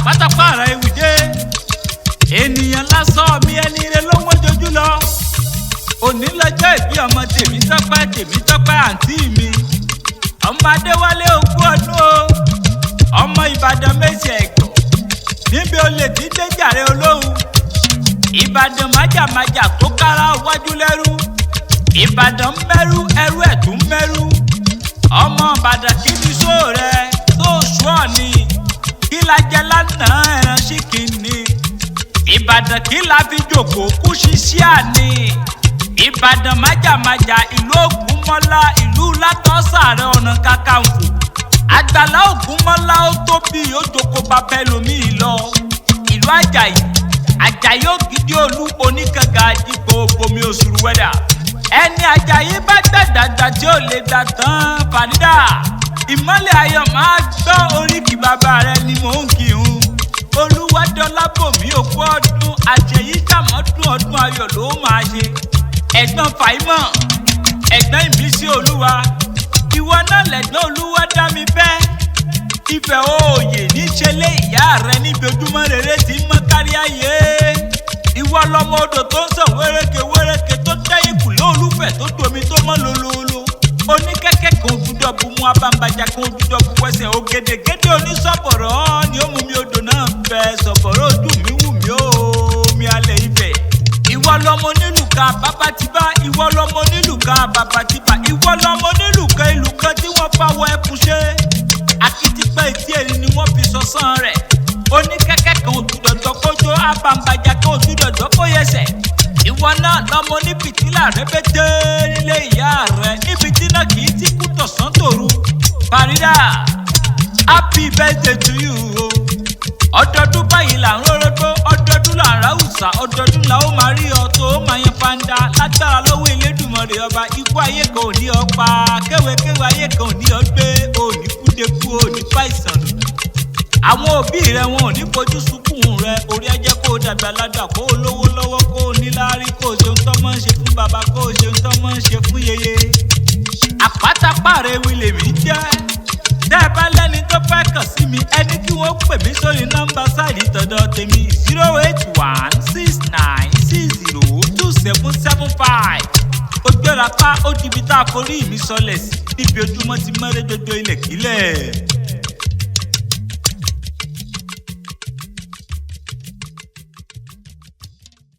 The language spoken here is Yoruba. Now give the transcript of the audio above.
àpátápàrà ewùdé ènìyàn lásán mi ẹni rẹ ló wọ́n jojú lọ òní lọ́jọ́ ìbí ọmọ Tèmítọ́pẹ́ àǹtí mi ọmọ Adéwálé ogún ọdún o ọmọ Ìbàdàn méjì ẹ̀gbọ́n níbi olè tí déjàre olóhùn Ìbàdàn májàmájà tó kára wájú lẹ́rú Ìbàdàn mẹ́rú ẹrú ẹ̀ tún mẹ́rú ọmọ Ìbàdàn kí ni sóò rẹ tó sùọ́ ni kí la jẹ lánàá ẹran ṣìkì ni Ìbàdàn kí la fi jòkó kú ṣiṣẹ́ àní Ìbàdàn májàmájà ìlú Ògúnmọ́lá ìlú Látọ́sàrẹ Ọ̀nà Kakanfò Àgbàlá Ògúnmọ́lá ó tóbi ó jòkó bàbá ẹlòmíì lọ ìlú Àjàyí Ògìdì Olú oníkànga àdìgbò bomi òṣùrù wẹ́dà ẹni Àjàyí bá dàgbà tí ó lè dà tán Fàrídà ìmọ́lẹ̀ ayọ̀ máa gbọ́ oríkì bàbá rẹ ni mò ń kí n Olúwadọ́lábòmí òkú ọdún àjẹyí sàmọ́dún ọdún ayọ̀ ló máa ṣe ẹ̀gbọ́n Fàímọ̀ ẹ̀gbọ́n Ìmísí Olúwa ìwọ náà lẹ̀gbọ́n Olúwa dá mi fẹ́ ìfẹ́ òòyè níṣẹ́lẹ̀ ìyá rẹ níbi ojúmọ́ rere tí ń mọ́ kárí ayé ìwọ lọmọ odò tó ń sàn wéréke tó dẹ́yìn kùlé olúfẹ̀ tó domi tó mọ́ lololo oníkẹ́kẹ́ kan òdúdọ̀ bu mu abambajà kan òdúdọ̀ bu wẹsẹ̀ ògèdègèdè onísọ̀bọ̀rọ̀ ni ó mú mi odò náà bẹ̀ sọ̀bọ̀rọ̀ ojú mi wù mí ó mi alẹ̀ ibẹ̀ ìwọ lọmọ onílùkà bàbá ti bá ìwọ lọmọ onílùkà bàbá ti bá ìwọ lọmọ onílùkà ìlú kan tí wọ́n bá wọ ẹkùn ṣe akitipa etí ẹni ni wọ́n fi sọ̀sán rẹ̀ oníkẹ́kẹ́ kan òdúdọ̀ dọ́kọ́jọ́ abambajà kan òdúdọ̀ dọ́kọ́yẹsẹ̀ ìwọ náà lọmọ ní fìtílà rẹpẹtẹ nílé ìyá rẹ níbi tí náà kì í ti kú tọ̀sán tòru Fàrídà happy birthday to you o ọdọọdún báyìí là ń rọrọdọ ọdọọdún là ń ráwùsà ọdọọdún là ó máa rí ọ tó máa yan fanda lágbára lọ́wọ́ Elédùmarè ọba ikú ayé kan ò ní ọ pa kéwékéwé ayé kan ò ní ọ gbé ò ní kúdekú ò ní fàìsàn àwọn òbí rẹ wọn ò ní fojú sunkún rẹ orí ẹjẹ kó o dàgbà ládà kó o lówó lọ́wọ́ kó o níláárí kó o ṣe ohun tó máa ń ṣe fún bàbá kó o ṣe ohun tó máa ń ṣe fún yeye àpátápàrà ewì lèmi jẹ́ tẹ́ ẹ bá lẹ́ni tó fẹ́ kàn sí mi ẹni kí wọ́n pè mí sórí nọ́mbà sáìdì tọ̀dọ̀ tèmi 08169602775 ó gbéra pa ó dibi tá a forí mi sọlẹ̀ sí níbi ojúmọ́ ti mọ́rẹ́ dodo ilẹ̀ kílẹ̀.